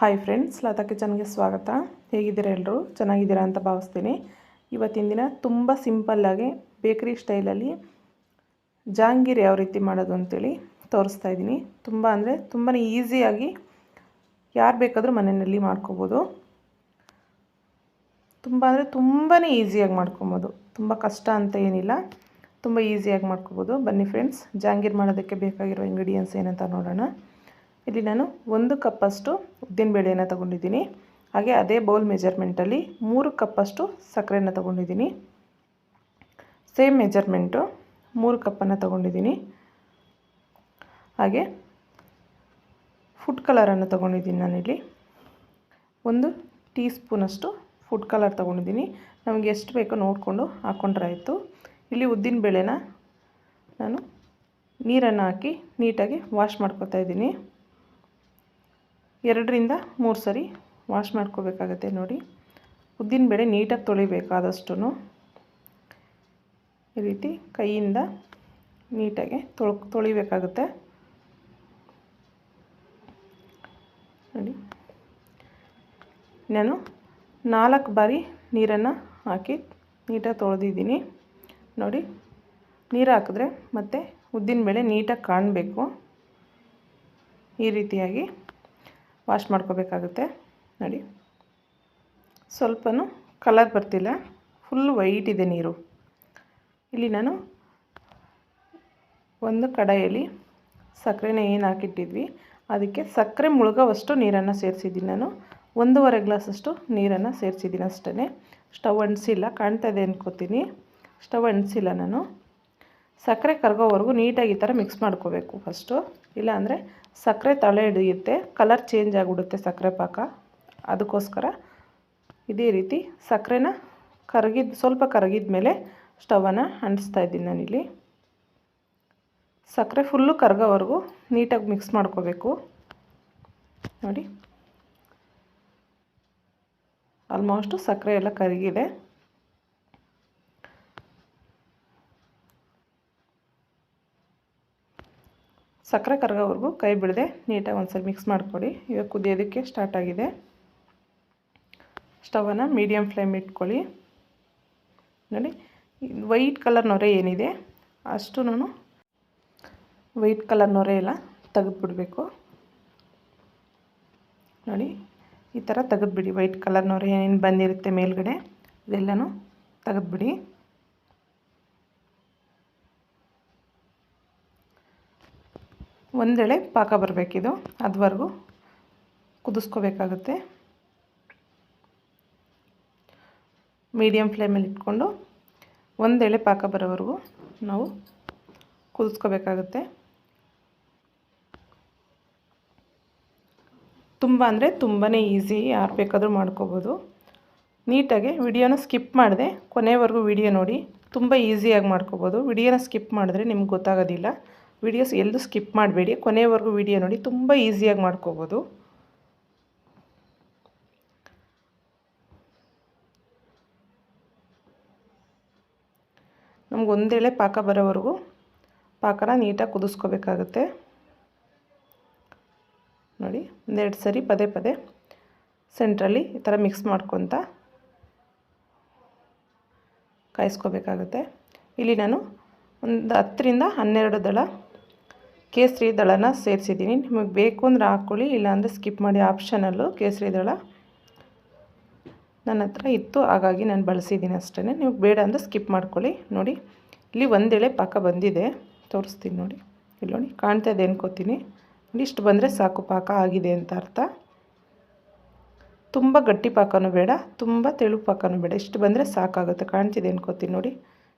Hi friends, Lata ಕಿಚನ್ಗೆ ಸ್ವಾಗತ. ಹೇಗಿದ್ದೀರಾ ಎಲ್ಲರೂ? ಚೆನ್ನಾಗಿದ್ದೀರಾ ಅಂತ ಭಾವಿಸ್ತೀನಿ. ಇವತ್ತಿನ ದಿನ ತುಂಬ ಸಿಂಪಲ್ಲಾಗಿ ಬೇಕರಿ ಸ್ಟೈಲಲ್ಲಿ ಜಾಂಗೀರ್ ಯಾವ ರೀತಿ ಮಾಡೋದು ಅಂತೇಳಿ ತೋರಿಸ್ತಾ ಇದ್ದೀನಿ. ತುಂಬ ಅಂದರೆ ತುಂಬಾ ಈಸಿಯಾಗಿ ಯಾರು ಬೇಕಾದರೂ ಮನೆಯಲ್ಲಿ ಮಾಡ್ಕೋಬೋದು. ತುಂಬ ಅಂದರೆ ತುಂಬಾ ಈಸಿಯಾಗಿ ಮಾಡ್ಕೊಬೋದು. ತುಂಬ ಕಷ್ಟ ಅಂತ ಏನಿಲ್ಲ, ತುಂಬ ಈಸಿಯಾಗಿ ಮಾಡ್ಕೋಬೋದು. ಬನ್ನಿ ಫ್ರೆಂಡ್ಸ್, ಜಾಂಗೀರ್ ಮಾಡೋದಕ್ಕೆ ಬೇಕಾಗಿರೋ ಇಂಗ್ರೀಡಿಯೆಂಟ್ಸ್ ಏನಂತ ನೋಡೋಣ. ಇಲ್ಲಿ ನಾನು 1 ಕಪ್ಪಷ್ಟು ಉದ್ದಿನಬೇಳೆಯನ್ನು ತೊಗೊಂಡಿದ್ದೀನಿ. ಹಾಗೆ ಅದೇ ಬೌಲ್ ಮೆಜರ್ಮೆಂಟಲ್ಲಿ 3 ಕಪ್ಪಷ್ಟು ಸಕ್ಕರೆಯನ್ನು ತೊಗೊಂಡಿದ್ದೀನಿ. ಸೇಮ್ ಮೆಜರ್ಮೆಂಟು 3 ಕಪ್ಪನ್ನು ತೊಗೊಂಡಿದ್ದೀನಿ. ಹಾಗೆ ಫುಡ್ ಕಲರನ್ನು ತೊಗೊಂಡಿದ್ದೀನಿ. ನಾನಿಲ್ಲಿ 1 ಟೀ ಸ್ಪೂನಷ್ಟು ಫುಡ್ ಕಲರ್ ತೊಗೊಂಡಿದ್ದೀನಿ. ನಮಗೆ ಎಷ್ಟು ಬೇಕೋ ನೋಡಿಕೊಂಡು ಹಾಕ್ಕೊಂಡ್ರೆ ಆಯಿತು. ಇಲ್ಲಿ ಉದ್ದಿನಬೇಳೆನ ನಾನು ನೀರನ್ನು ಹಾಕಿ ನೀಟಾಗಿ ವಾಶ್ ಮಾಡ್ಕೊತಾ ಇದ್ದೀನಿ. 2 ರಿಂದ 3 ಸರಿ ವಾಶ್ ಮಾಡ್ಕೋಬೇಕಾಗತ್ತೆ. ನೋಡಿ, ಉದ್ದಿನಬೇಳೆ ನೀಟಾಗಿ ತೊಳಿಬೇಕಾದಷ್ಟು ಈ ರೀತಿ ಕೈಯಿಂದ ನೀಟಾಗಿ ತೊಳಿಬೇಕಾಗುತ್ತೆ. ನೋಡಿ, ನಾನು 4 ಬಾರಿ ನೀರನ್ನು ಹಾಕಿ ನೀಟಾಗಿ ತೊಳೆದಿದ್ದೀನಿ. ನೋಡಿ, ನೀರು ಹಾಕಿದ್ರೆ ಮತ್ತು ಉದ್ದಿನಬೇಳೆ ನೀಟಾಗಿ ಕಾಣಬೇಕು. ಈ ರೀತಿಯಾಗಿ ವಾಶ್ ಮಾಡ್ಕೋಬೇಕಾಗುತ್ತೆ. ನೋಡಿ, ಸ್ವಲ್ಪನೂ ಕಲರ್ ಬರ್ತಿಲ್ಲ, ಫುಲ್ ವೈಟ್ ಇದೆ ನೀರು. ಇಲ್ಲಿ ನಾನು ಒಂದು ಕಡಾಯಲ್ಲಿ ಸಕ್ಕರೆನ ಏನು ಹಾಕಿಟ್ಟಿದ್ವಿ ಅದಕ್ಕೆ ಸಕ್ಕರೆ ಮುಳುಗೋವಷ್ಟು ನೀರನ್ನು ಸೇರಿಸಿದ್ದೀನಿ. ನಾನು 1.5 ಗ್ಲಾಸಷ್ಟು ನೀರನ್ನು ಸೇರಿಸಿದ್ದೀನಿ ಅಷ್ಟೇ. ಸ್ಟವ್ ಅಂಟಿಸಿಲ್ಲ, ಕಾಣ್ತಾ ಇದೆ ಅನ್ಕೋತೀನಿ. ಸ್ಟವ್ ಅಂಟಿಸಿಲ್ಲ ನಾನು. ಸಕ್ಕರೆ ಕರಗೋವರೆಗೂ ನೀಟಾಗಿ ಈ ಥರ ಮಿಕ್ಸ್ ಮಾಡ್ಕೋಬೇಕು ಫಸ್ಟು. ಇಲ್ಲಾಂದರೆ ಸಕ್ಕರೆ ತಳೆ ಹಿಡಿಯುತ್ತೆ, ಕಲರ್ ಚೇಂಜ್ ಆಗಿಬಿಡುತ್ತೆ ಸಕ್ಕರೆ ಪಾಕ. ಅದಕ್ಕೋಸ್ಕರ ಇದೇ ರೀತಿ ಸಕ್ಕರೆನ ಸ್ವಲ್ಪ ಕರಗಿದ ಮೇಲೆ ಸ್ಟವನ್ನು ಅಂಟಿಸ್ತಾ ಇದ್ದೀನಿ ನಾನಿಲ್ಲಿ. ಸಕ್ಕರೆ ಫುಲ್ಲು ಕರಗೋವರೆಗೂ ನೀಟಾಗಿ ಮಿಕ್ಸ್ ಮಾಡ್ಕೋಬೇಕು. ನೋಡಿ, ಆಲ್ಮೋಸ್ಟು ಸಕ್ಕರೆ ಎಲ್ಲ ಕರಗಿದೆ. ಸಕ್ಕರೆ ಕರಗೋವರೆಗೂ ಕೈ ಬಿಡದೆ ನೀಟಾಗಿ ಒಂದ್ಸಲ ಮಿಕ್ಸ್ ಮಾಡಿಕೊಡಿ. ಇವಾಗ ಕುದಿಯೋದಕ್ಕೆ ಸ್ಟಾರ್ಟ್ ಆಗಿದೆ. ಸ್ಟವನ್ನು ಮೀಡಿಯಮ್ ಫ್ಲೇಮ್ ಇಟ್ಕೊಳ್ಳಿ. ನೋಡಿ, ವೈಟ್ ಕಲರ್ ನೊರೆ ಏನಿದೆ ಅಷ್ಟು ನಾನು ವೈಟ್ ಕಲರ್ ನೊರೆ ಎಲ್ಲ ತೆಗೆದುಬಿಡಬೇಕು. ನೋಡಿ, ಈ ಥರ ತೆಗೆದುಬಿಡಿ. ವೈಟ್ ಕಲರ್ ನೊರೆ ಏನೇನು ಬಂದಿರುತ್ತೆ ಮೇಲ್ಗಡೆ ಇದೆಲ್ಲನೂ ತೆಗೆದುಬಿಡಿ. ಒಂದೆಳೆ ಪಾಕ ಬರಬೇಕಿದು, ಅದುವರೆಗೂ ಕುದಿಸ್ಕೋಬೇಕಾಗುತ್ತೆ. ಮೀಡಿಯಮ್ ಫ್ಲೇಮಲ್ಲಿ ಇಟ್ಕೊಂಡು ಒಂದೆಳೆ ಪಾಕ ಬರೋವರೆಗೂ ನಾವು ಕುದಿಸ್ಕೋಬೇಕಾಗುತ್ತೆ. ತುಂಬ ಅಂದರೆ ತುಂಬಾ ಈಸಿ, ಯಾರು ಬೇಕಾದರೂ ಮಾಡ್ಕೋಬೋದು. ನೀಟಾಗಿ ವಿಡಿಯೋನ ಸ್ಕಿಪ್ ಮಾಡಿದೆ ಕೊನೆವರೆಗೂ ವಿಡಿಯೋ ನೋಡಿ. ತುಂಬ ಈಸಿಯಾಗಿ ಮಾಡ್ಕೋಬೋದು. ವಿಡಿಯೋನ ಸ್ಕಿಪ್ ಮಾಡಿದ್ರೆ ನಿಮ್ಗೆ ಗೊತ್ತಾಗೋದಿಲ್ಲ. ವಿಡಿಯೋಸ್ ಎಲ್ಲೂ ಸ್ಕಿಪ್ ಮಾಡಬೇಡಿ, ಕೊನೆವರೆಗೂ ವಿಡಿಯೋ ನೋಡಿ. ತುಂಬ ಈಸಿಯಾಗಿ ಮಾಡ್ಕೋಬೋದು. ನಮ್ಗೆ ಒಂದೆಳೆ ಪಾಕ ಬರೋವರೆಗೂ ಪಾಕನ ನೀಟಾಗಿ ಕುದಿಸ್ಕೋಬೇಕಾಗುತ್ತೆ. ನೋಡಿ, 1-2 ಸರಿ ಪದೇ ಪದೇ ಸೆಂಟ್ರಲ್ಲಿ ಈ ಥರ ಮಿಕ್ಸ್ ಮಾಡ್ಕೊತ ಕಾಯಿಸ್ಕೋಬೇಕಾಗುತ್ತೆ. ಇಲ್ಲಿ ನಾನು ಒಂದು 10 ರಿಂದ 12 ದಳ ಕೇಸರಿ ದಳನ ಸೇರಿಸಿದ್ದೀನಿ. ನಿಮಗೆ ಬೇಕು ಅಂದರೆ ಹಾಕ್ಕೊಳ್ಳಿ, ಇಲ್ಲಾಂದರೆ ಸ್ಕಿಪ್ ಮಾಡಿ. ಆಪ್ಷನಲ್ಲು ಕೇಸರಿ ದಳ ನನ್ನ ಹತ್ರ ಇತ್ತು, ಹಾಗಾಗಿ ನಾನು ಬಳಸಿದ್ದೀನಿ ಅಷ್ಟೇ. ನೀವು ಬೇಡ ಅಂದರೆ ಸ್ಕಿಪ್ ಮಾಡ್ಕೊಳ್ಳಿ. ನೋಡಿ, ಇಲ್ಲಿ ಒಂದೆಳೆ ಪಾಕ ಬಂದಿದೆ, ತೋರಿಸ್ತೀನಿ ನೋಡಿ. ಇಲ್ಲಿ ನೋಡಿ, ಕಾಣ್ತಾ ಇದೆ ಅನ್ಕೋತೀನಿ. ಇಷ್ಟು ಬಂದರೆ ಸಾಕು, ಪಾಕ ಆಗಿದೆ ಅಂತ ಅರ್ಥ. ತುಂಬ ಗಟ್ಟಿ ಪಾಕನೂ ಬೇಡ, ತುಂಬ ತೆಳು ಪಾಕನೂ ಬೇಡ. ಇಷ್ಟು ಬಂದರೆ ಸಾಕಾಗುತ್ತೆ. ಕಾಣ್ತಿದೆ ಅನ್ಕೋತೀನಿ ನೋಡಿ,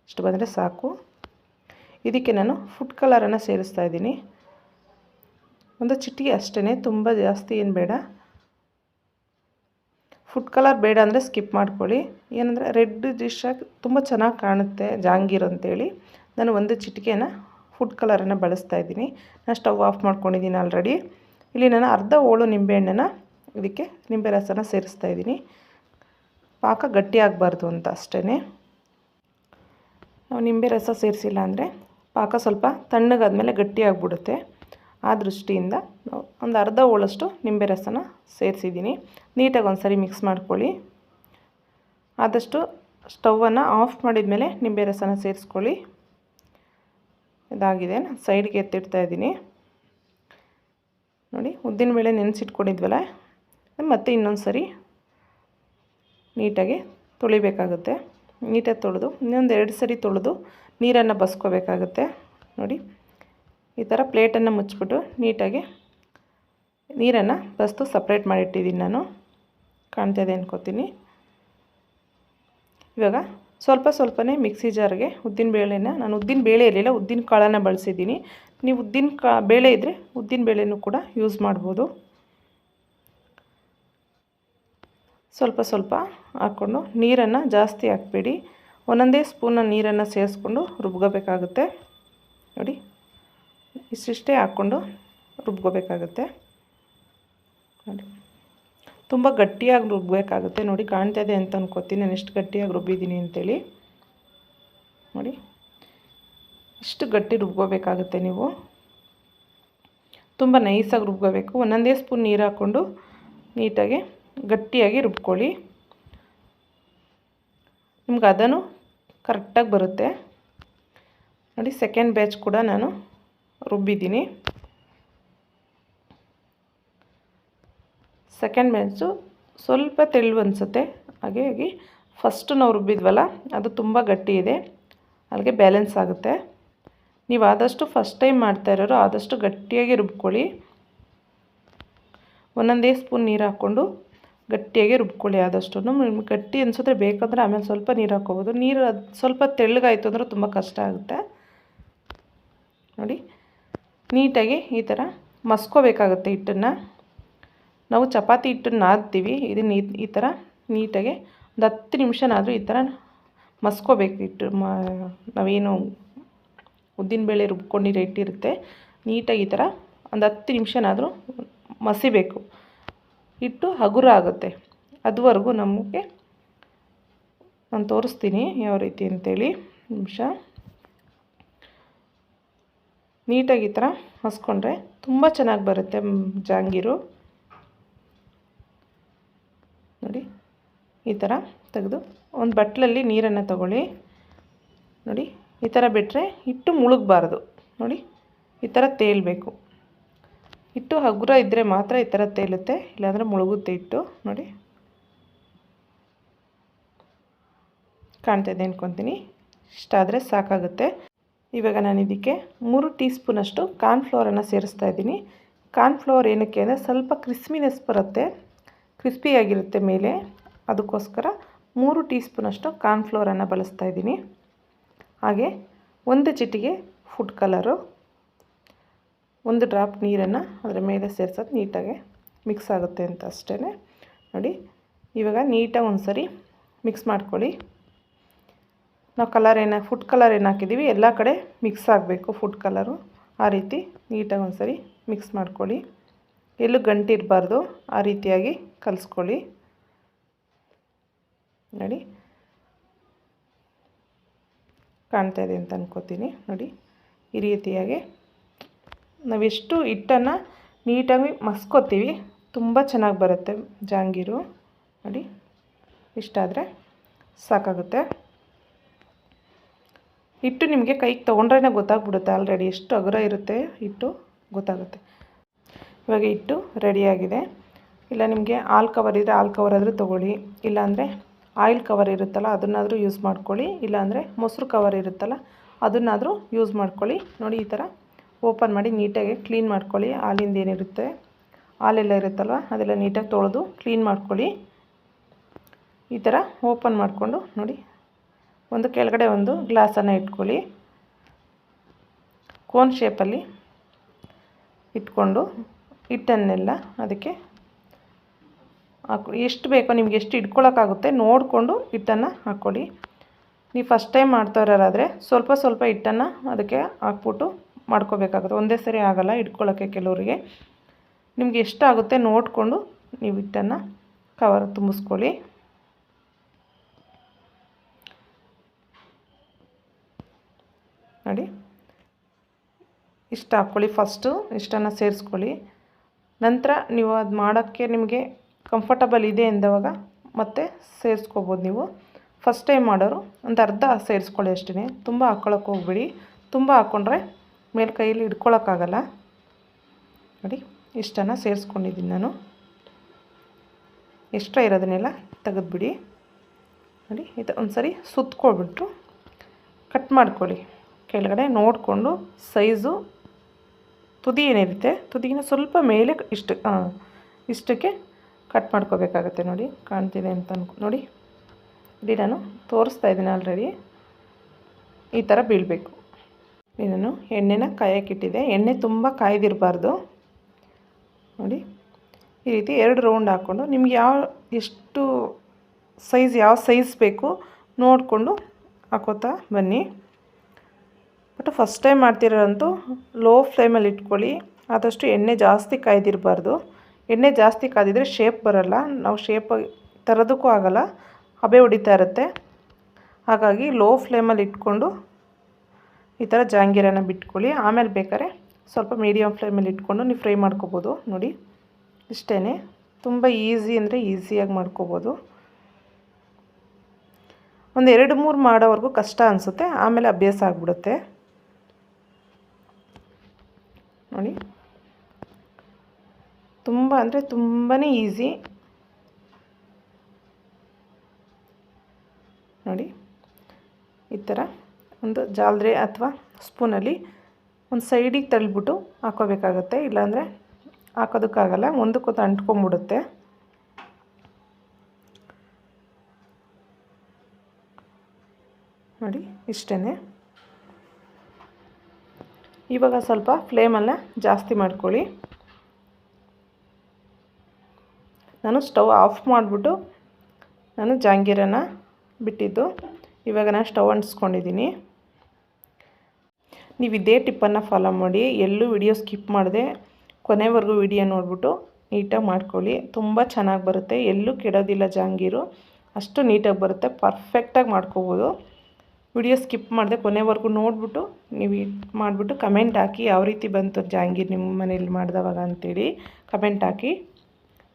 ಇಷ್ಟು ಬಂದರೆ ಸಾಕು. ಇದಕ್ಕೆ ನಾನು ಫುಡ್ ಕಲರನ್ನು ಸೇರಿಸ್ತಾ ಇದ್ದೀನಿ. ಒಂದು ಚಿಟಿಕೆ ಅಷ್ಟೇ, ತುಂಬ ಜಾಸ್ತಿ ಏನು ಬೇಡ. ಫುಡ್ ಕಲರ್ ಬೇಡ ಅಂದರೆ ಸ್ಕಿಪ್ ಮಾಡ್ಕೊಳ್ಳಿ. ಏನಂದರೆ ರೆಡ್ ಡಿಶ್ಶಾಗಿ ತುಂಬ ಚೆನ್ನಾಗಿ ಕಾಣುತ್ತೆ ಜಾಂಗೀರ್ ಅಂತೇಳಿ ನಾನು ಒಂದು ಚಿಟಿಕೆನ ಫುಡ್ ಕಲರನ್ನು ಬಳಸ್ತಾ ಇದ್ದೀನಿ. ನಾನು ಸ್ಟವ್ ಆಫ್ ಮಾಡ್ಕೊಂಡಿದ್ದೀನಿ ಆಲ್ರೆಡಿ. ಇಲ್ಲಿ ನಾನು ಅರ್ಧ ಹೋಳು ನಿಂಬೆಹಣ್ಣನ್ನು ಇದಕ್ಕೆ ನಿಂಬೆ ರಸನ ಸೇರಿಸ್ತಾ ಇದ್ದೀನಿ. ಪಾಕ ಗಟ್ಟಿ ಆಗಬಾರ್ದು ಅಂತ ಅಷ್ಟೇ. ನಾವು ನಿಂಬೆ ರಸ ಸೇರಿಸಿಲ್ಲ ಅಂದರೆ ಪಾಕ ಸ್ವಲ್ಪ ತಣ್ಣಗಾದ್ಮೇಲೆ ಗಟ್ಟಿ ಆಗಿಬಿಡುತ್ತೆ. ಆ ದೃಷ್ಟಿಯಿಂದ ಒಂದು ಅರ್ಧ ಹೋಳಷ್ಟು ನಿಂಬೆ ರಸನ ಸೇರಿಸಿದ್ದೀನಿ. ನೀಟಾಗಿ ಒಂದು ಸರಿ ಮಿಕ್ಸ್ ಮಾಡ್ಕೊಳ್ಳಿ. ಆದಷ್ಟು ಸ್ಟವನ್ನು ಆಫ್ ಮಾಡಿದ ಮೇಲೆ ನಿಂಬೆ ರಸನ ಸೇರಿಸ್ಕೊಳ್ಳಿ. ಇದಾಗಿದೆ, ಸೈಡ್ಗೆ ಎತ್ತಿಡ್ತಾ ಇದ್ದೀನಿ ನೋಡಿ. ಉದ್ದಿನಬೇಳೆ ನೆನೆಸಿಟ್ಕೊಂಡಿದ್ವಲ್ಲ, ಮತ್ತು ಇನ್ನೊಂದು ಸರಿ ನೀಟಾಗಿ ತೊಳಿಬೇಕಾಗುತ್ತೆ. ನೀಟಾಗಿ ತೊಳೆದು ಇನ್ನೊಂದು 2 ಸರಿ ತೊಳೆದು ನೀರನ್ನು ಬಸ್ಕೋಬೇಕಾಗುತ್ತೆ ನೋಡಿ. ಈ ಥರ ಪ್ಲೇಟನ್ನು ಮುಚ್ಚಿಬಿಟ್ಟು ನೀಟಾಗಿ ನೀರನ್ನು ಬಸ್ತು ಸಪ್ರೇಟ್ ಮಾಡಿಟ್ಟಿದ್ದೀನಿ ನಾನು. ಕಾಣ್ತಾಯಿದೆ ಅನ್ಕೋತೀನಿ. ಇವಾಗ ಸ್ವಲ್ಪನೇ ಮಿಕ್ಸಿ ಜಾರ್ಗೆ ಉದ್ದಿನಬೇಳೆನ, ನಾನು ಉದ್ದಿನಬೇಳೆ ಇರಲಿಲ್ಲ, ಉದ್ದಿನ ಕಾಳನ್ನು ಬಳಸಿದ್ದೀನಿ. ನೀವು ಬೇಳೆ ಇದ್ದರೆ ಉದ್ದಿನಬೇಳೆನೂ ಕೂಡ ಯೂಸ್ ಮಾಡ್ಬೋದು. ಸ್ವಲ್ಪ ಹಾಕ್ಕೊಂಡು ನೀರನ್ನು ಜಾಸ್ತಿ ಹಾಕಬೇಡಿ, ಒಂದೊಂದೇ ಸ್ಪೂನ ನೀರನ್ನು ಸೇರಿಸ್ಕೊಂಡು ರುಬ್ಕೋಬೇಕಾಗುತ್ತೆ ನೋಡಿ. ಇಷ್ಟಿಷ್ಟೇ ಹಾಕ್ಕೊಂಡು ರುಬ್ಕೋಬೇಕಾಗುತ್ತೆ ನೋಡಿ. ತುಂಬ ಗಟ್ಟಿಯಾಗಿ ರುಬ್ಬಬೇಕಾಗುತ್ತೆ ನೋಡಿ. ಕಾಣ್ತಾಯಿದೆ ಅಂತ ಅನ್ಕೋತೀನಿ ನಾನು ಎಷ್ಟು ಗಟ್ಟಿಯಾಗಿ ರುಬ್ಬಿದ್ದೀನಿ ಅಂತೇಳಿ ನೋಡಿ. ಇಷ್ಟು ಗಟ್ಟಿ ರುಬ್ಕೋಬೇಕಾಗುತ್ತೆ ನೀವು, ತುಂಬ ನೈಸಾಗಿ ರುಬ್ಕೋಬೇಕು. ಒಂದೊಂದೇ ಸ್ಪೂನ್ ನೀರು ಹಾಕ್ಕೊಂಡು ನೀಟಾಗಿ ಗಟ್ಟಿಯಾಗಿ ರುಬ್ಕೊಳ್ಳಿ. ನಿಮ್ಗೆ ಅದನ್ನು ಕರೆಕ್ಟಾಗಿ ಬರುತ್ತೆ ನೋಡಿ. ಸೆಕೆಂಡ್ ಬ್ಯಾಚ್ ಕೂಡ ನಾನು ರುಬ್ಬಿದ್ದೀನಿ. ಸೆಕೆಂಡ್ ಬ್ಯಾಚು ಸ್ವಲ್ಪ ತೆಳು ಅನಿಸುತ್ತೆ, ಹಾಗಾಗಿ ಫಸ್ಟು ನಾವು ರುಬ್ಬಿದ್ವಲ್ಲ ಅದು ತುಂಬ ಗಟ್ಟಿ ಇದೆ, ಅಲ್ಲಿಗೆ ಬ್ಯಾಲೆನ್ಸ್ ಆಗುತ್ತೆ. ನೀವು ಆದಷ್ಟು ಫಸ್ಟ್ ಟೈಮ್ ಮಾಡ್ತಾ ಇರೋರು ಆದಷ್ಟು ಗಟ್ಟಿಯಾಗಿ ರುಬ್ಕೊಳ್ಳಿ. ಒಂದೊಂದೇ ಸ್ಪೂನ್ ನೀರು ಹಾಕ್ಕೊಂಡು ಗಟ್ಟಿಯಾಗಿ ರುಬ್ಕೊಳ್ಳಿ. ಆದಷ್ಟು ನಿಮ್ಗೆ ಗಟ್ಟಿ ಅನಿಸಿದ್ರೆ ಬೇಕಾದರೆ ಆಮೇಲೆ ಸ್ವಲ್ಪ ನೀರು ಹಾಕ್ಕೋಬೋದು. ನೀರು ಅದು ಸ್ವಲ್ಪ ತೆಳ್ಳಗಾಯಿತು ಅಂದರೆ ತುಂಬ ಕಷ್ಟ ಆಗುತ್ತೆ ನೋಡಿ. ನೀಟಾಗಿ ಈ ಥರ ಮಸ್ಕೋಬೇಕಾಗುತ್ತೆ ಹಿಟ್ಟನ್ನು. ನಾವು ಚಪಾತಿ ಹಿಟ್ಟನ್ನು ನಾದ್ತೀವಿ, ಇದನ್ನು ಈ ಥರ ನೀಟಾಗಿ ಒಂದು 10 ನಿಮಿಷನಾದರೂ ಈ ಥರ ಮಸ್ಕೋಬೇಕು ಹಿಟ್ಟು. ನಾವೇನು ಉದ್ದಿನಬೇಳೆ ರುಬ್ಕೊಂಡಿರೋ ಹಿಟ್ಟಿರುತ್ತೆ, ನೀಟಾಗಿ ಈ ಥರ ಒಂದು 10 ನಿಮಿಷನಾದರೂ ಮಸಿಬೇಕು. ಹಿಟ್ಟು ಹಗುರ ಆಗುತ್ತೆ, ಅದುವರೆಗೂ ನಮಗೆ ನಾನು ತೋರಿಸ್ತೀನಿ ಯಾವ ರೀತಿ ಅಂತೇಳಿ. ನಿಮಿಷ ನೀಟಾಗಿ ಈ ಥರ ಮಸ್ಕೊಂಡ್ರೆ ತುಂಬ ಚೆನ್ನಾಗಿ ಬರುತ್ತೆ ಜಾಂಗೀರು ನೋಡಿ. ಈ ಥರ ತೆಗೆದು ಒಂದು ಬಟ್ಲಲ್ಲಿ ನೀರನ್ನು ತಗೊಳ್ಳಿ ನೋಡಿ. ಈ ಥರ ಬಿಟ್ಟರೆ ಹಿಟ್ಟು ಮುಳುಗಬಾರ್ದು ನೋಡಿ. ಈ ಥರ ತೇಲಬೇಕು. ಹಿಟ್ಟು ಹಗುರ ಇದ್ದರೆ ಮಾತ್ರ ಈ ಥರ ತೇಲುತ್ತೆ, ಇಲ್ಲಾಂದರೆ ಮುಳುಗುತ್ತೆ ಹಿಟ್ಟು ನೋಡಿ. ಕಾಣ್ತಾಯಿದೆ ಅನ್ಕೊತೀನಿ. ಇಷ್ಟಾದರೆ ಸಾಕಾಗುತ್ತೆ. ಇವಾಗ ನಾನು ಇದಕ್ಕೆ 3 ಟೀ ಸ್ಪೂನಷ್ಟು ಕಾರ್ನ್ಫ್ಲವರನ್ನು ಸೇರಿಸ್ತಾ ಇದ್ದೀನಿ. ಕಾರ್ನ್ಫ್ಲವರ್ ಏನಕ್ಕೆ ಅಂದರೆ ಸ್ವಲ್ಪ ಕ್ರಿಸ್ಪಿನೆಸ್ ಬರುತ್ತೆ, ಕ್ರಿಸ್ಪಿಯಾಗಿರುತ್ತೆ ಮೇಲೆ, ಅದಕ್ಕೋಸ್ಕರ 3 ಟೀ ಸ್ಪೂನಷ್ಟು ಕಾರ್ನ್ಫ್ಲವರನ್ನು ಬಳಸ್ತಾ ಇದ್ದೀನಿ. ಹಾಗೆ 1 ಚಿಟಿಕೆ ಫುಡ್ ಕಲರು, 1 ಡ್ರಾಪ್ ನೀರನ್ನು ಅದರ ಮೇಲೆ ಸೇರ್ಸೋದು ನೀಟಾಗಿ ಮಿಕ್ಸ್ ಆಗುತ್ತೆ ಅಂತ ಅಷ್ಟೇ ನೋಡಿ. ಇವಾಗ ನೀಟಾಗಿ ಒಂದು ಸರಿ ಮಿಕ್ಸ್ ಮಾಡ್ಕೊಳ್ಳಿ. ನಾವು ಫುಡ್ ಕಲರ್ ಏನು ಹಾಕಿದ್ದೀವಿ ಎಲ್ಲ ಕಡೆ ಮಿಕ್ಸ್ ಆಗಬೇಕು ಫುಡ್ ಕಲರು. ಆ ರೀತಿ ನೀಟಾಗಿ ಒಂದು ಸರಿ ಮಿಕ್ಸ್ ಮಾಡ್ಕೊಳ್ಳಿ. ಎಲ್ಲೂ ಗಂಟಿರಬಾರ್ದು, ಆ ರೀತಿಯಾಗಿ ಕಲಿಸ್ಕೊಳ್ಳಿ ನೋಡಿ. ಕಾಣ್ತಾಯಿದೆ ಅಂತ ಅನ್ಕೋತೀನಿ ನೋಡಿ. ಈ ರೀತಿಯಾಗಿ ನಾವೆಷ್ಟು ಹಿಟ್ಟನ್ನು ನೀಟಾಗಿ ಮಸ್ಕೋತೀವಿ ತುಂಬ ಚೆನ್ನಾಗಿ ಬರುತ್ತೆ ಜಾಂಗೀರು ನೋಡಿ. ಇಷ್ಟಾದರೆ ಸಾಕಾಗುತ್ತೆ. ಹಿಟ್ಟು ನಿಮಗೆ ಕೈಗೆ ತೊಗೊಂಡ್ರೆ ಗೊತ್ತಾಗ್ಬಿಡುತ್ತೆ ಆಲ್ರೆಡಿ ಎಷ್ಟು ಹಗುರ ಇರುತ್ತೆ ಹಿಟ್ಟು, ಗೊತ್ತಾಗುತ್ತೆ. ಇವಾಗ ಹಿಟ್ಟು ರೆಡಿಯಾಗಿದೆ. ಇಲ್ಲ ನಿಮಗೆ ಹಾಲು ಕವರ್ ಇದ್ದರೆ ಹಾಲು ಕವರ್ ಆದರೂ ತೊಗೊಳ್ಳಿ, ಇಲ್ಲಾಂದರೆ ಆಯಿಲ್ ಕವರ್ ಇರುತ್ತಲ್ಲ ಅದನ್ನಾದರೂ ಯೂಸ್ ಮಾಡ್ಕೊಳ್ಳಿ, ಇಲ್ಲಾಂದರೆ ಮೊಸರು ಕವರ್ ಇರುತ್ತಲ್ಲ ಅದನ್ನಾದರೂ ಯೂಸ್ ಮಾಡ್ಕೊಳ್ಳಿ ನೋಡಿ. ಈ ಥರ ಓಪನ್ ಮಾಡಿ ನೀಟಾಗಿ ಕ್ಲೀನ್ ಮಾಡ್ಕೊಳ್ಳಿ. ಹಾಲಿಂದ ಏನಿರುತ್ತೆ ಹಾಲೆಲ್ಲ ಇರುತ್ತಲ್ವ ಅದೆಲ್ಲ ನೀಟಾಗಿ ತೊಳೆದು ಕ್ಲೀನ್ ಮಾಡ್ಕೊಳ್ಳಿ. ಈ ಥರ ಓಪನ್ ಮಾಡಿಕೊಂಡು ನೋಡಿ, ಒಂದು ಕೆಳಗಡೆ ಒಂದು ಗ್ಲಾಸನ್ನು ಇಟ್ಕೊಳ್ಳಿ. ಕೋನ್ ಶೇಪಲ್ಲಿ ಇಟ್ಕೊಂಡು ಹಿಟ್ಟನ್ನೆಲ್ಲ ಅದಕ್ಕೆ ಎಷ್ಟು ಬೇಕೋ ನಿಮ್ಗೆ ಎಷ್ಟು ಇಟ್ಕೊಳ್ಳೋಕ್ಕಾಗುತ್ತೆ ನೋಡಿಕೊಂಡು ಹಿಟ್ಟನ್ನು ಹಾಕ್ಕೊಳ್ಳಿ. ನೀವು ಫಸ್ಟ್ ಟೈಮ್ ಮಾಡ್ತಾ ಇರೋರಾದರೆ ಸ್ವಲ್ಪ ಹಿಟ್ಟನ್ನು ಅದಕ್ಕೆ ಹಾಕ್ಬಿಟ್ಟು ಮಾಡ್ಕೋಬೇಕಾಗುತ್ತೆ. ಒಂದೇ ಸರಿ ಆಗೋಲ್ಲ ಇಟ್ಕೊಳ್ಳೋಕ್ಕೆ ಕೆಲವರಿಗೆ. ನಿಮ್ಗೆ ಎಷ್ಟಾಗುತ್ತೆ ನೋಡಿಕೊಂಡು ನೀವು ಹಿಟ್ಟನ್ನು ಕವರ್ ತುಂಬಿಸ್ಕೊಳ್ಳಿ ನೋಡಿ. ಇಷ್ಟು ಹಾಕ್ಕೊಳ್ಳಿ. ಫಸ್ಟು ಇಷ್ಟನ್ನು ಸೇರಿಸ್ಕೊಳ್ಳಿ. ನಂತರ ನೀವು ಅದು ಮಾಡೋಕ್ಕೆ ನಿಮಗೆ ಕಂಫರ್ಟಬಲ್ ಇದೆ ಎಂದವಾಗ ಮತ್ತೆ ಸೇರಿಸ್ಕೋಬೋದು. ನೀವು ಫಸ್ಟ್ ಟೈಮ್ ಮಾಡೋರು ಒಂದು ಅರ್ಧ ಸೇರಿಸ್ಕೊಳ್ಳಿ ಅಷ್ಟೇ, ತುಂಬ ಹಾಕ್ಕೊಳಕ್ಕೆ ಹೋಗ್ಬೇಡಿ. ತುಂಬ ಹಾಕ್ಕೊಂಡ್ರೆ ಮೇಲೆ ಕೈಯಲ್ಲಿ ಹಿಡ್ಕೊಳಕ್ಕಾಗಲ್ಲ. ನೋಡಿ ಇಷ್ಟನ್ನು ಸೇರಿಸ್ಕೊಂಡಿದ್ದೀನಿ ನಾನು. ಎಕ್ಸ್ಟ್ರಾ ಇರೋದನ್ನೆಲ್ಲ ತೆಗೆದುಬಿಡಿ. ನೋಡಿ ಇದು ಒಂದು ಸರಿ ಸುತ್ಕೊಳ್ಬಿಟ್ಟು ಕಟ್ ಮಾಡ್ಕೊಳ್ಳಿ. ಕೆಳಗಡೆ ನೋಡಿಕೊಂಡು ಸೈಜು ತುದಿ ಏನಿರುತ್ತೆ ತುದಿಗಿನ ಸ್ವಲ್ಪ ಮೇಲೆ ಇಷ್ಟಕ್ಕೆ ಕಟ್ ಮಾಡ್ಕೋಬೇಕಾಗತ್ತೆ. ನೋಡಿ ಕಾಣ್ತಿದೆ ಅಂತ ನೋಡಿ. ಇಲ್ಲಿ ನಾನು ತೋರಿಸ್ತಾ ಇದ್ದೀನಿ ಆಲ್ರೆಡಿ. ಈ ಥರ ಬೀಳಬೇಕು. ನಾನು ಎಣ್ಣೆನ ಕಾಯಕ್ಕಿಟ್ಟಿದ್ದೆ. ಎಣ್ಣೆ ತುಂಬ ಕಾಯ್ದಿರಬಾರ್ದು. ನೋಡಿ ಈ ರೀತಿ 2 ರೌಂಡ್ ಹಾಕ್ಕೊಂಡು ನಿಮ್ಗೆ ಎಷ್ಟು ಸೈಜ್ ಯಾವ ಸೈಜ್ ಬೇಕು ನೋಡಿಕೊಂಡು ಹಾಕೋತಾ ಬನ್ನಿ. ಬಟ್ ಫಸ್ಟ್ ಟೈಮ್ ಮಾಡ್ತಿರೋಂತೂ ಲೋ ಫ್ಲೇಮಲ್ಲಿ ಇಟ್ಕೊಳ್ಳಿ. ಆದಷ್ಟು ಎಣ್ಣೆ ಜಾಸ್ತಿ ಕಾಯ್ದಿರಬಾರ್ದು. ಎಣ್ಣೆ ಜಾಸ್ತಿ ಕಾದಿದ್ರೆ ಶೇಪ್ ಬರೋಲ್ಲ. ನಾವು ಶೇಪ್ ತರೋದಕ್ಕೂ ಆಗೋಲ್ಲ, ಹಬೆ ಹೊಡಿತಾ ಇರುತ್ತೆ. ಹಾಗಾಗಿ ಲೋ ಫ್ಲೇಮಲ್ಲಿ ಇಟ್ಕೊಂಡು ಈ ಥರ ಜಾಂಗೀರನ ಬಿಟ್ಕೊಳ್ಳಿ. ಆಮೇಲೆ ಬೇಕಾದ್ರೆ ಸ್ವಲ್ಪ ಮೀಡಿಯಮ್ ಫ್ಲೇಮಲ್ಲಿ ಇಟ್ಕೊಂಡು ನೀವು ಫ್ರೈ ಮಾಡ್ಕೋಬೋದು. ನೋಡಿ ಇಷ್ಟೇ, ತುಂಬ ಈಸಿ ಅಂದರೆ ಈಸಿಯಾಗಿ ಮಾಡ್ಕೋಬೋದು. ಒಂದು 2-3 ಮಾಡೋವರೆಗೂ ಕಷ್ಟ ಅನಿಸುತ್ತೆ, ಆಮೇಲೆ ಅಭ್ಯಾಸ ಆಗಿಬಿಡುತ್ತೆ. ನೋಡಿ ತುಂಬ ಅಂದರೆ ತುಂಬಾ ಈಸಿ. ನೋಡಿ ಈ ಥರ ಒಂದು ಜಾಲರಿ ಅಥವಾ ಸ್ಪೂನಲ್ಲಿ ಒಂದು ಸೈಡಿಗೆ ತಳ್ಳಿಬಿಟ್ಟು ಹಾಕೋಬೇಕಾಗತ್ತೆ. ಇಲ್ಲಾಂದರೆ ಹಾಕೋದಕ್ಕಾಗಲ್ಲ, ಒಂದಕ್ಕೊಂದು ಅಂಟ್ಕೊಂಬಿಡುತ್ತೆ. ನೋಡಿ ಇಷ್ಟೇ. ಇವಾಗ ಸ್ವಲ್ಪ ಫ್ಲೇಮನ್ನು ಜಾಸ್ತಿ ಮಾಡ್ಕೊಳ್ಳಿ. ನಾನು ಸ್ಟವ್ ಆಫ್ ಮಾಡಿಬಿಟ್ಟು ನಾನು ಜಾಂಗೀರನ ಬಿಟ್ಟಿದ್ದು. ಇವಾಗ ನಾನು ಸ್ಟವ್ ಅಂಟಿಸ್ಕೊಂಡಿದ್ದೀನಿ. ನೀವು ಇದೇ ಟಿಪ್ಪನ್ನು ಫಾಲೋ ಮಾಡಿ. ಎಲ್ಲೂ ವಿಡಿಯೋ ಸ್ಕಿಪ್ ಮಾಡಿದೆ ಕೊನೆವರೆಗೂ ವಿಡಿಯೋ ನೋಡಿಬಿಟ್ಟು ನೀಟಾಗಿ ಮಾಡ್ಕೊಳ್ಳಿ. ತುಂಬ ಚೆನ್ನಾಗಿ ಬರುತ್ತೆ, ಎಲ್ಲೂ ಕೆಡೋದಿಲ್ಲ. ಜಾಂಗೀರು ಅಷ್ಟು ನೀಟಾಗಿ ಬರುತ್ತೆ, ಪರ್ಫೆಕ್ಟಾಗಿ ಮಾಡ್ಕೋಬೋದು. ವಿಡಿಯೋ ಸ್ಕಿಪ್ ಮಾಡಿದೆ ಕೊನೆವರೆಗೂ ನೋಡಿಬಿಟ್ಟು ನೀವು ಮಾಡಿಬಿಟ್ಟು ಕಮೆಂಟ್ ಹಾಕಿ ಯಾವ ರೀತಿ ಬಂತು ಜಾಂಗೀರು ನಿಮ್ಮ ಮನೇಲಿ ಮಾಡಿದವಾಗ ಅಂತೇಳಿ ಕಮೆಂಟ್ ಹಾಕಿ.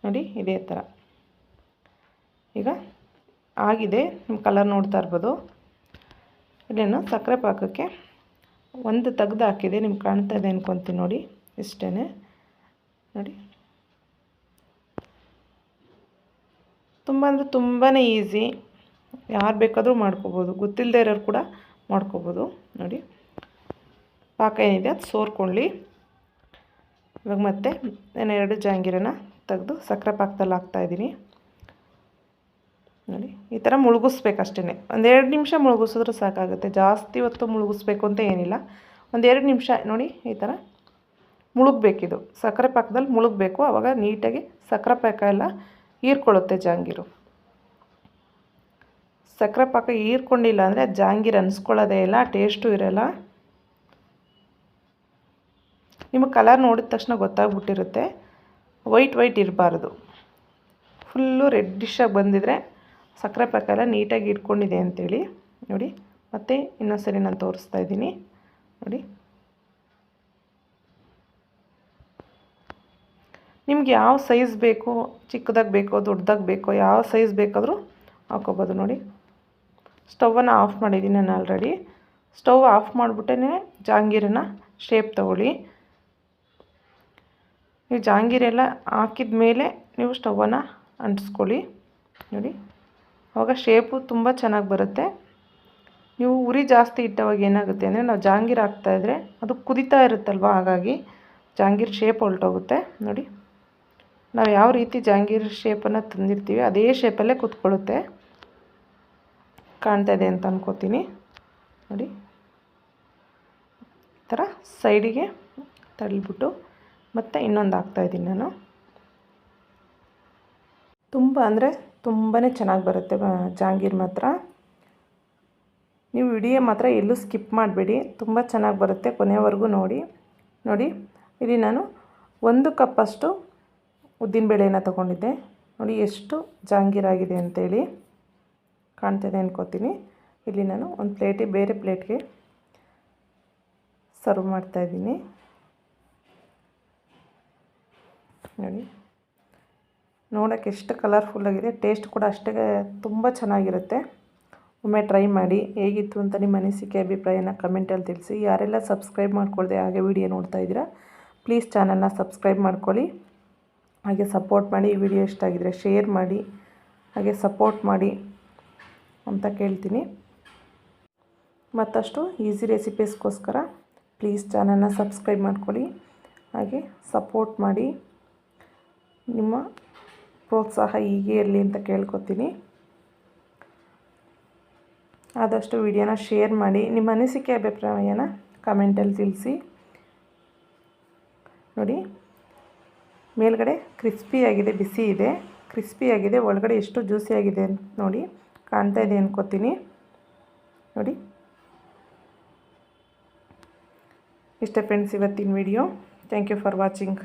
ನೋಡಿ ಇದೇ ಥರ ಈಗ ಆಗಿದೆ. ನಿಮ್ಮ ಕಲರ್ ನೋಡ್ತಾ ಇರ್ಬೋದು. ಇಲ್ಲೇನು ಸಕ್ಕರೆ ಪಾಕಕ್ಕೆ ಒಂದು ತೆಗ್ದು ಹಾಕಿದೆ, ನಿಮ್ಗೆ ಕಾಣ್ತಾ ಇದೆ ಅನ್ಕೊತೀನಿ. ನೋಡಿ ಇಷ್ಟೇ. ನೋಡಿ ತುಂಬ ಅಂದರೆ ತುಂಬಾ ಈಸಿ. ಯಾರು ಬೇಕಾದರೂ ಮಾಡ್ಕೋಬೋದು, ಗೊತ್ತಿಲ್ಲದೆ ಇರೋರು ಕೂಡ ಮಾಡ್ಕೋಬೋದು. ನೋಡಿ ಪಾಕ ಏನಿದೆ ಅದು ಸೋರ್ಕೊಳ್ಳಿ. ಇವಾಗ ಮತ್ತೆ ನಾನು 2 ಜಾಂಗೀರನ ತೆಗೆದು ಸಕ್ಕರೆ ಪಾಕದಲ್ಲಿ ಹಾಕ್ತಾಯಿದ್ದೀನಿ. ನೋಡಿ ಈ ಥರ ಮುಳುಗಿಸ್ಬೇಕಷ್ಟೇ. ಒಂದು 2 ನಿಮಿಷ ಮುಳುಗಿಸಿದ್ರೂ ಸಾಕಾಗುತ್ತೆ. ಜಾಸ್ತಿ ಹೊತ್ತು ಮುಳುಗಿಸ್ಬೇಕು ಅಂತ ಏನಿಲ್ಲ. ಒಂದು 2 ನಿಮಿಷ ನೋಡಿ ಈ ಥರ ಮುಳುಗಬೇಕಿದು. ಸಕ್ಕರೆ ಪಾಕದಲ್ಲಿ ಮುಳುಗಬೇಕು. ಆವಾಗ ನೀಟಾಗಿ ಸಕ್ಕರೆ ಪಾಕ ಎಲ್ಲ ಹೀರ್ಕೊಳ್ಳುತ್ತೆ ಜಾಂಗೀರು. ಸಕ್ಕರೆ ಪಾಕ ಹೀರ್ಕೊಂಡಿಲ್ಲ ಅಂದರೆ ಜಾಂಗೀರು ಅನಿಸ್ಕೊಳ್ಳೋದೇ ಇಲ್ಲ, ಟೇಸ್ಟು ಇರೋಲ್ಲ. ನಿಮಗೆ ಕಲರ್ ನೋಡಿದ ತಕ್ಷಣ ಗೊತ್ತಾಗ್ಬಿಟ್ಟಿರುತ್ತೆ. ವೈಟ್ ಇರಬಾರ್ದು, ಫುಲ್ಲು ರೆಡ್ಡಿಶಾಗಿ ಬಂದಿದ್ರೆ ಸಕ್ಕರೆ ಪಾಕ ಎಲ್ಲ ನೀಟಾಗಿ ಇಟ್ಕೊಂಡಿದೆ ಅಂಥೇಳಿ. ನೋಡಿ ಮತ್ತೆ ಇನ್ನೊಂದು ಸರಿ ನಾನು ತೋರಿಸ್ತಾ ಇದ್ದೀನಿ. ನೋಡಿ ನಿಮ್ಗೆ ಯಾವ ಸೈಜ್ ಬೇಕು, ಚಿಕ್ಕದಾಗಿ ಬೇಕೋ ದೊಡ್ಡದಾಗಿ ಬೇಕೋ ಯಾವ ಸೈಜ್ ಬೇಕಾದರೂ ಹಾಕೋಬೋದು. ನೋಡಿ ಸ್ಟವನ್ನು ಆಫ್ ಮಾಡಿದ್ದೀನಿ ನಾನು ಆಲ್ರೆಡಿ. ಸ್ಟವ್ ಆಫ್ ಮಾಡಿಬಿಟ್ಟೇ ಜಾಂಗೀರನ್ನ ಶೇಪ್ ತೊಗೊಳ್ಳಿ. ನೀವು ಜಾಂಗೀರೆಲ್ಲ ಹಾಕಿದ ಮೇಲೆ ನೀವು ಸ್ಟವನ್ನು ಅಂಟಿಸ್ಕೊಳ್ಳಿ. ನೋಡಿ ಆವಾಗ ಶೇಪು ತುಂಬ ಚೆನ್ನಾಗಿ ಬರುತ್ತೆ. ನೀವು ಉರಿ ಜಾಸ್ತಿ ಇಟ್ಟವಾಗ ಏನಾಗುತ್ತೆ ಅಂದರೆ ನಾವು ಜಾಂಗೀರು ಹಾಕ್ತಾಯಿದ್ರೆ ಅದು ಕುದೀತಾ ಇರುತ್ತಲ್ವ, ಹಾಗಾಗಿ ಜಾಂಗೀರು ಶೇಪ್ ಹೊರಟೋಗುತ್ತೆ. ನೋಡಿ ನಾವು ಯಾವ ರೀತಿ ಜಾಂಗೀರು ಶೇಪನ್ನು ತಂದಿರ್ತೀವಿ ಅದೇ ಶೇಪಲ್ಲೇ ಕೂತ್ಕೊಳ್ಳುತ್ತೆ. ಕಾಣ್ತಾ ಇದೆ ಅಂತ ಅನ್ಕೋತೀನಿ. ನೋಡಿ ಈ ಥರ ಸೈಡಿಗೆ ತಳ್ಳಿಬಿಟ್ಟು ಮತ್ತೆ ಇನ್ನೊಂದು ಹಾಕ್ತಾಯಿದ್ದೀನಿ ನಾನು. ತುಂಬ ಅಂದರೆ ತುಂಬಾ ಚೆನ್ನಾಗಿ ಬರುತ್ತೆ ಜಾಂಗೀರು ಮಾತ್ರ. ನೀವು ವಿಡಿಯೋ ಮಾತ್ರ ಎಲ್ಲೂ ಸ್ಕಿಪ್ ಮಾಡಬೇಡಿ, ತುಂಬ ಚೆನ್ನಾಗಿ ಬರುತ್ತೆ. ಕೊನೆವರೆಗೂ ನೋಡಿ. ನೋಡಿ ಇಲ್ಲಿ ನಾನು 1 ಕಪ್ಪಷ್ಟು ಉದ್ದಿನಬೇಳೆನ ತೊಗೊಂಡಿದ್ದೆ. ನೋಡಿ ಎಷ್ಟು ಜಾಂಗೀರಾಗಿದೆ ಅಂತೇಳಿ ಕಾಣ್ತಿದೆ ಅನ್ಕೋತೀನಿ. ಇಲ್ಲಿ ನಾನು ಒಂದು ಬೇರೆ ಪ್ಲೇಟ್ಗೆ ಸರ್ವ್ ಮಾಡ್ತಾಯಿದ್ದೀನಿ. ನೋಡಿ, ನೋಡೋಕ್ಕೆ ಎಷ್ಟು ಕಲರ್ಫುಲ್ಲಾಗಿದೆ, ಟೇಸ್ಟ್ ಕೂಡ ಅಷ್ಟೇ ತುಂಬ ಚೆನ್ನಾಗಿರುತ್ತೆ. ಒಮ್ಮೆ ಟ್ರೈ ಮಾಡಿ, ಹೇಗಿತ್ತು ಅಂತ ನಿಮ್ಮ ಅನಿಸಿಕೆ ಅಭಿಪ್ರಾಯನ ಕಮೆಂಟಲ್ಲಿ ತಿಳಿಸಿ. ಯಾರೆಲ್ಲ ಸಬ್ಸ್ಕ್ರೈಬ್ ಮಾಡ್ಕೊಳ್ದೆ ಹಾಗೆ ವಿಡಿಯೋ ನೋಡ್ತಾ ಇದ್ದೀರಾ, ಪ್ಲೀಸ್ ಚಾನಲ್ನ ಸಬ್ಸ್ಕ್ರೈಬ್ ಮಾಡ್ಕೊಳ್ಳಿ. ಹಾಗೆ ಸಪೋರ್ಟ್ ಮಾಡಿ. ಈ ವಿಡಿಯೋ ಇಷ್ಟ ಆಗಿದರೆ ಶೇರ್ ಮಾಡಿ, ಹಾಗೆ ಸಪೋರ್ಟ್ ಮಾಡಿ ಅಂತ ಕೇಳ್ತೀನಿ. ಮತ್ತಷ್ಟು ಈಸಿ ರೆಸಿಪೀಸ್ಗೋಸ್ಕರ ಪ್ಲೀಸ್ ಚಾನಲ್ನ ಸಬ್ಸ್ಕ್ರೈಬ್ ಮಾಡ್ಕೊಳ್ಳಿ, ಹಾಗೆ ಸಪೋರ್ಟ್ ಮಾಡಿ. ನಿಮ್ಮ ಪ್ರೋತ್ಸಾಹ ಹೀಗೆ ಇರಲಿ ಅಂತ ಕೇಳ್ಕೊತೀನಿ. ಆದಷ್ಟು ವಿಡಿಯೋನ ಶೇರ್ ಮಾಡಿ, ನಿಮ್ಮ ಅನಿಸಿಕೆ ಅಭಿಪ್ರಾಯನ ಕಮೆಂಟಲ್ಲಿ ತಿಳಿಸಿ. ನೋಡಿ, ಮೇಲ್ಗಡೆ ಕ್ರಿಸ್ಪಿಯಾಗಿದೆ, ಬಿಸಿ ಇದೆ, ಕ್ರಿಸ್ಪಿಯಾಗಿದೆ, ಒಳಗಡೆ ಎಷ್ಟು ಜ್ಯೂಸಿಯಾಗಿದೆ ಅಂತ ನೋಡಿ, ಕಾಣ್ತಾ ಇದೆ ಅನ್ಕೋತೀನಿ. ನೋಡಿ, ಇಷ್ಟೇ ಫ್ರೆಂಡ್ಸ್ ಇವತ್ತಿನ video. Thank you for watching.